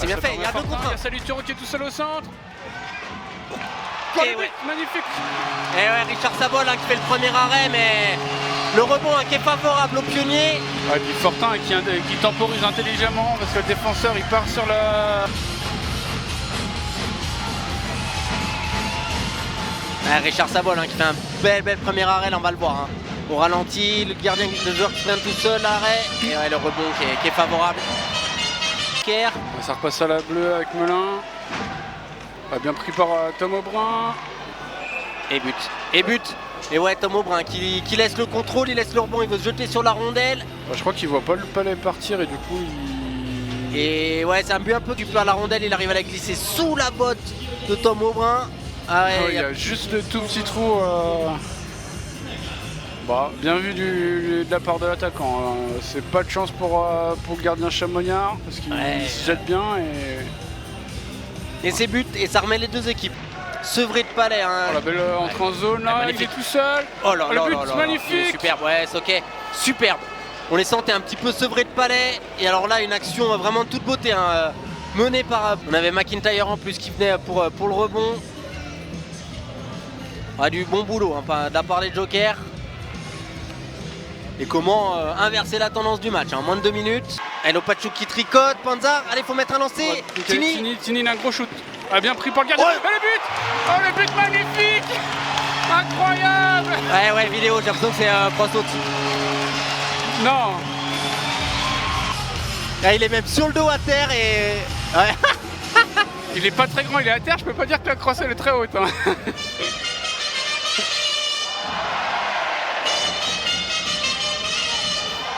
c'est bien fait, il y a 2 contre 1. Il y a Saluturo qui est tout seul au centre. Et ouais. Magnifique. Et ouais, Richard Sabol hein, qui fait le premier arrêt, mais le rebond hein, qui est favorable aux pionniers. Et puis Fortin qui temporise intelligemment parce que le défenseur il part sur la... Ouais, Richard Sabol hein, qui fait un bel premier arrêt, là on va le voir. Hein. Au ralenti, le joueur qui vient tout seul, l'arrêt, et ouais, le rebond qui est favorable. Kerr. Ça repasse à la bleue avec Melun. Bien pris par Tom Aubrin. Et but. Et ouais, Tom Aubrin qui laisse le contrôle, il laisse le rebond, il veut se jeter sur la rondelle. Je crois qu'il voit pas le palais partir et du coup il... Et ouais, c'est un but un peu du peu à la rondelle, il arrive à la glisser sous la botte de Tom Aubrin. Ah ouais, il y a juste le tout petit trou. Bien vu de la part de l'attaquant. C'est pas de chance pour le gardien Chamonniard parce qu'il se jette bien et c'est but et ça remet les deux équipes. Sevré de Palais. Hein. La belle entrée en zone là, il est tout seul. Oh là là, le but magnifique. Superbe, ouais, c'est ok. Superbe. On les sentait un petit peu sevrés de Palais. Et alors là, une action vraiment de toute beauté. Hein, menée par... On avait McIntyre en plus qui venait pour le rebond. Du bon boulot hein, de la part des Jokers. Et comment inverser la tendance du match en moins de 2 minutes. Lopachuk qui tricote, Panzar, allez faut mettre un lancer. Tini il a un gros shoot. Bien pris par le gardien. Le but magnifique. Incroyable. Ouais vidéo, j'ai l'impression que c'est Prostotti. Non. Il est même sur le dos à terre et... Ouais. Il est pas très grand, il est à terre, je peux pas dire que la crosse elle est très haute. Hein.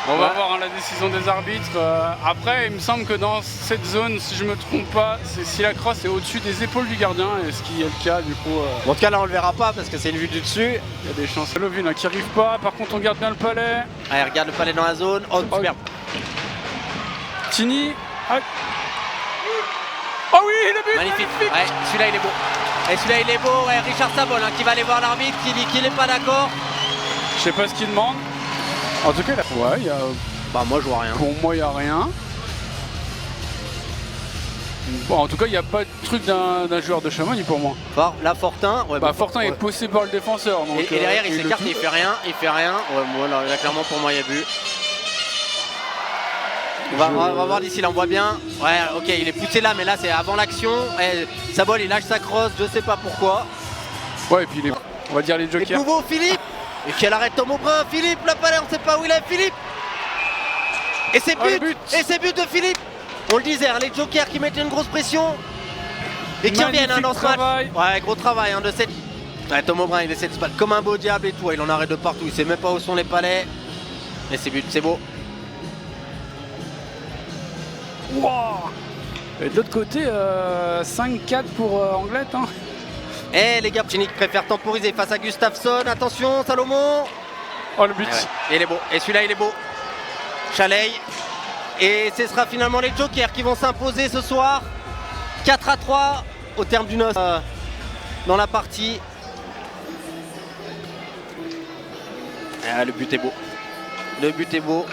On va voir la décision des arbitres. Après, il me semble que dans cette zone, si je me trompe pas, c'est si la crosse est au-dessus des épaules du gardien, et ce qui est le cas du coup. En tout cas là on le verra pas parce que c'est une vue du dessus. Il y a des chances. Lovin qui arrive pas, par contre on garde bien le palais. Regarde le palais dans la zone. Oh superbe. Tini. Oh oui, le but. Magnifique. Ouais, celui-là il est beau. Et celui-là il est beau, Richard Sabol hein, qui va aller voir l'arbitre, qui dit qu'il n'est pas d'accord. Je sais pas ce qu'il demande. En tout cas, il y a... moi je vois rien. Pour moi, il n'y a rien. En tout cas, il n'y a pas de truc d'un joueur de Chamonix pour moi. Là, Fortin... Fortin est poussé par le défenseur. Donc, et derrière, il s'écarte et il fait rien. Là, clairement, pour moi, il y a but. On va voir d'ici, là, on voit bien. Ouais, ok, il est poussé là, mais là, c'est avant l'action. Sabol, il lâche sa crosse, je sais pas pourquoi. Ouais, et puis, on va dire les Jokers. Et de nouveau, Philippe. Et quel arrêt Tom Aubrin, Philippe, la palais, on sait pas où il est, Philippe. Et c'est but. Et c'est but de Philippe. On le disait, hein, les Jokers qui mettent une grosse pression et qui reviennent dans ce match. Ouais, gros travail de cette... Tom Aubrin, il essaie de se battre comme un beau diable et tout. Il en arrête de partout, il sait même pas où sont les palais. Mais c'est but, c'est beau. Wow. Et de l'autre côté, 5-4 pour Anglette. Hein. Les gars, Chinic préfère temporiser face à Gustafsson. Attention, Salomon. Oh, le but. Il est beau. Et celui-là, il est beau. Chaley. Et ce sera finalement les Jokers qui vont s'imposer ce soir. 4-3 au terme d'une dans la partie. Le but est beau. Le but est beau.